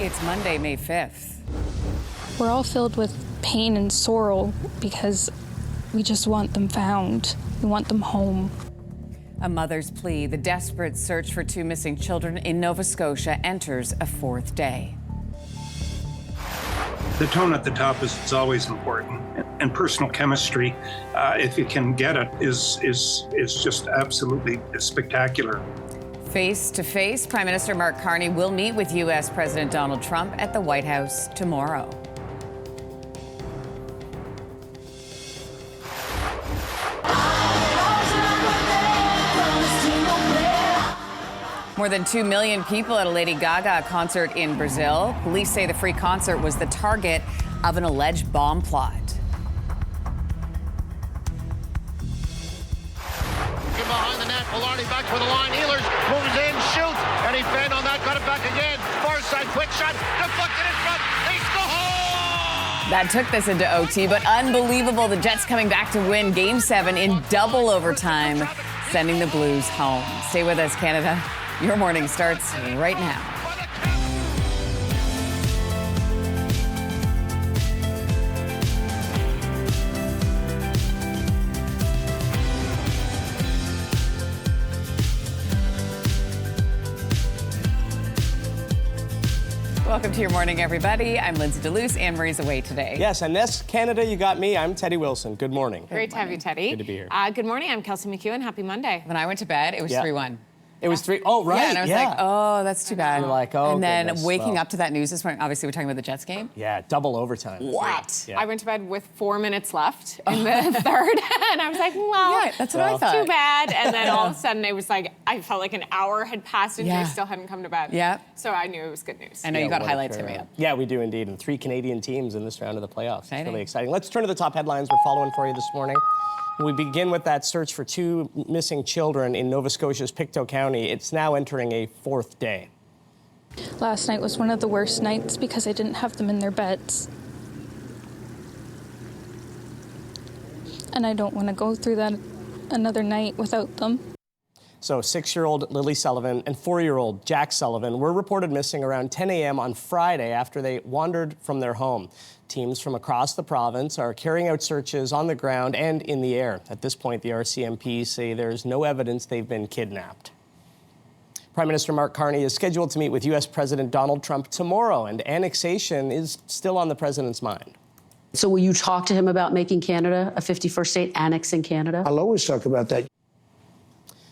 It's Monday, May 5th. We're all filled with pain and sorrow because we just want them found. We want them home. A mother's plea. The desperate search for two missing children in Nova Scotia enters a fourth day. The tone at the top is always important, and personal chemistry, if you can get it, is just absolutely spectacular. Face to face, Prime Minister Mark Carney will meet with U.S. President Donald Trump at the White House tomorrow. More than 2 million people at a Lady Gaga concert in Brazil. Police say the free concert was the target of an alleged bomb plot. Behind the net, Velarde back for the line. Ehlers moves in, shoots, and he fed on that, got it back again. Far side, quick shot, deflected in front. They score! That took this into OT, but unbelievable. The Jets coming back to win Game 7 in double overtime, sending the Blues home. Stay with us, Canada. Your morning starts right now. Welcome to your morning, everybody. I'm Lindsey Deluce. Anne-Marie's away today. Yes, and this Canada, you got me. I'm Teddy Wilson. Good morning. Great to have you, Teddy. Good to be here. Good morning. I'm Kelsey McEwen. Happy Monday. When I went to bed, it was 3-1. It was 3. Oh, right. Yeah, and I was like, oh, that's too bad. You're like, oh, and then goodness. waking up to that news this morning, obviously we're talking about the Jets game. Yeah, double overtime. What? Yeah. I went to bed with 4 minutes left in the third, and I was like, well, Yeah, that's what I thought. too bad. And then all of a sudden, it was like, I felt like an hour had passed and Yeah. they still hadn't come to bed. Yeah. So I knew it was good news. I know you got what a highlights turnaround. coming up. Yeah, we do indeed. And 3 Canadian teams in this round of the playoffs. Exciting. It's really exciting. Let's turn to the top headlines we're following for you this morning. We begin with that search for 2 missing children in Nova Scotia's Pictou County. It's now entering a 4th day. Last night was one of the worst nights because I didn't have them in their beds. And I don't want to go through that another night without them. So 6-year-old Lily Sullivan and 4-year-old Jack Sullivan were reported missing around 10 a.m. on Friday after they wandered from their home. Teams from across the province are carrying out searches on the ground and in the air. At this point, the RCMP say there's no evidence they've been kidnapped. Prime Minister Mark Carney is scheduled to meet with U.S. President Donald Trump tomorrow, and annexation is still on the president's mind. So will you talk to him about making Canada a 51st state, annexing Canada? I'll always talk about that.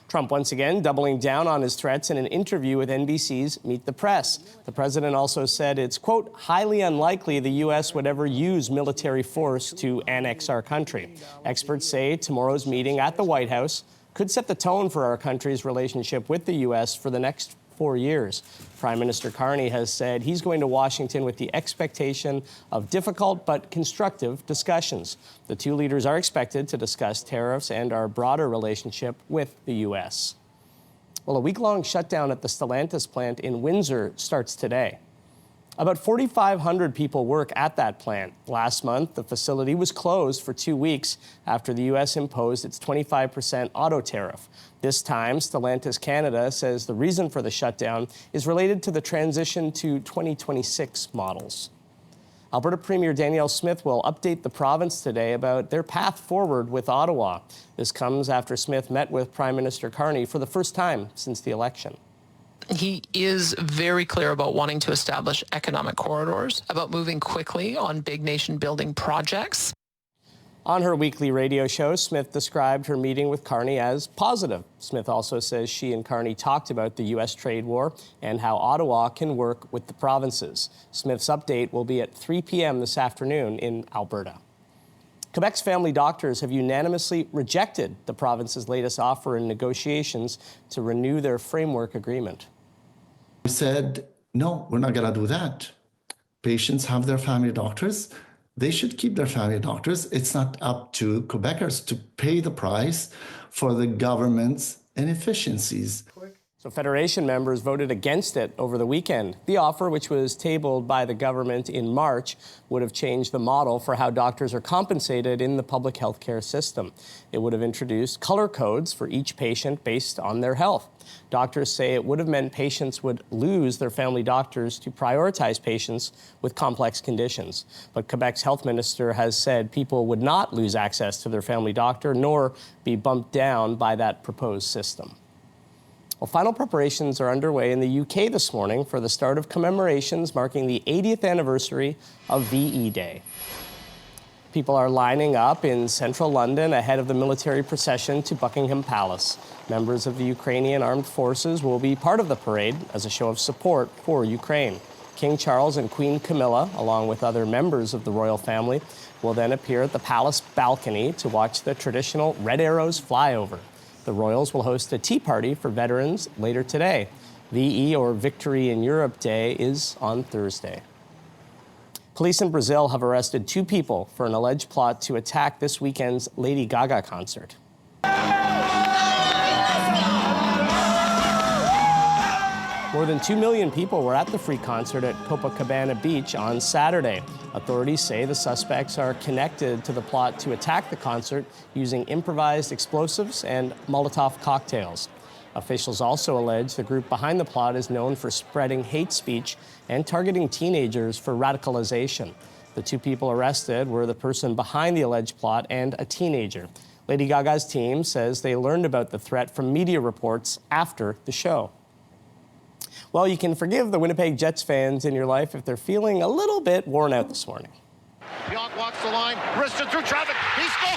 Trump once again doubling down on his threats in an interview with NBC's Meet the Press. The president also said it's, quote, highly unlikely the U.S. would ever use military force to annex our country. Experts say tomorrow's meeting at the White House could set the tone for our country's relationship with the U.S. for the next 4 years. Prime Minister Carney has said he's going to Washington with the expectation of difficult but constructive discussions. The 2 leaders are expected to discuss tariffs and our broader relationship with the U.S. Well, a week-long shutdown at the Stellantis plant in Windsor starts today. About 4,500 people work at that plant. Last month, the facility was closed for 2 weeks after the U.S. imposed its 25% auto tariff. This time, Stellantis Canada says the reason for the shutdown is related to the transition to 2026 models. Alberta Premier Danielle Smith will update the province today about their path forward with Ottawa. This comes after Smith met with Prime Minister Carney for the first time since the election. He is very clear about wanting to establish economic corridors, about moving quickly on big nation-building projects. On her weekly radio show, Smith described her meeting with Carney as positive. Smith also says she and Carney talked about the U.S. trade war and how Ottawa can work with the provinces. Smith's update will be at 3 p.m. this afternoon in Alberta. Quebec's family doctors have unanimously rejected the province's latest offer in negotiations to renew their framework agreement. We said, no, we're not going to do that. Patients have their family doctors. They should keep their family doctors. It's not up to Quebecers to pay the price for the government's inefficiencies. So Federation members voted against it over the weekend. The offer, which was tabled by the government in March, would have changed the model for how doctors are compensated in the public health care system. It would have introduced color codes for each patient based on their health. Doctors say it would have meant patients would lose their family doctors to prioritize patients with complex conditions. But Quebec's health minister has said people would not lose access to their family doctor nor be bumped down by that proposed system. Well, final preparations are underway in the UK this morning for the start of commemorations marking the 80th anniversary of VE Day. People are lining up in central London ahead of the military procession to Buckingham Palace. Members of the Ukrainian armed forces will be part of the parade as a show of support for Ukraine. King Charles and Queen Camilla, along with other members of the royal family, will then appear at the palace balcony to watch the traditional Red Arrows fly over. The Royals will host a tea party for veterans later today. VE, or Victory in Europe Day, is on Thursday. Police in Brazil have arrested 2 people for an alleged plot to attack this weekend's Lady Gaga concert. More than 2 million people were at the free concert at Copacabana Beach on Saturday. Authorities say the suspects are connected to the plot to attack the concert using improvised explosives and Molotov cocktails. Officials also allege the group behind the plot is known for spreading hate speech and targeting teenagers for radicalization. The 2 people arrested were the person behind the alleged plot and a teenager. Lady Gaga's team says they learned about the threat from media reports after the show. Well, you can forgive the Winnipeg Jets fans in your life if they're feeling a little bit worn out this morning. Pionk walks the line, wristed through traffic. He scores!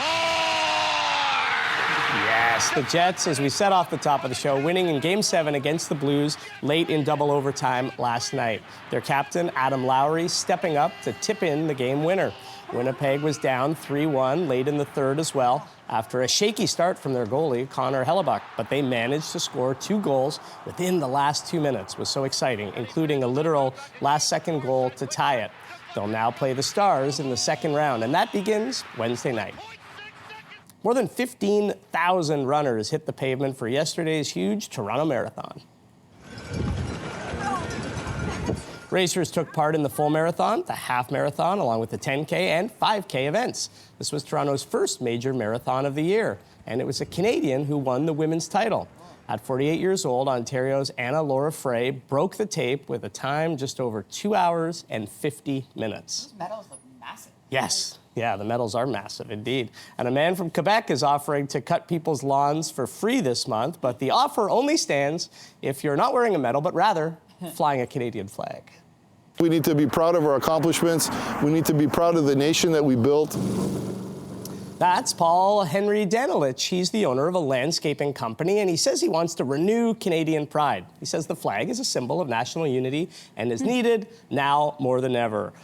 Yes, the Jets, as we said off the top of the show, winning in Game 7 against the Blues late in double overtime last night. Their captain, Adam Lowry, stepping up to tip in the game winner. Winnipeg was down 3-1 late in the third as well after a shaky start from their goalie, Connor Hellebuck. But they managed to score 2 goals within the last 2 minutes. It was so exciting, including a literal last-second goal to tie it. They'll now play the Stars in the second round, and that begins Wednesday night. More than 15,000 runners hit the pavement for yesterday's huge Toronto Marathon. Racers took part in the full marathon, the half marathon, along with the 10K and 5K events. This was Toronto's first major marathon of the year, and it was a Canadian who won the women's title. At 48 years old, Ontario's Anna Laura Frey broke the tape with a time just over 2 hours and 50 minutes. Those medals look massive. Yes. Yeah, the medals are massive indeed. And a man from Quebec is offering to cut people's lawns for free this month, but the offer only stands if you're not wearing a medal, but rather flying a Canadian flag. We need to be proud of our accomplishments. We need to be proud of the nation that we built. That's Paul Henry Danilich. He's the owner of a landscaping company, and he says he wants to renew Canadian pride. He says the flag is a symbol of national unity and is needed now more than ever.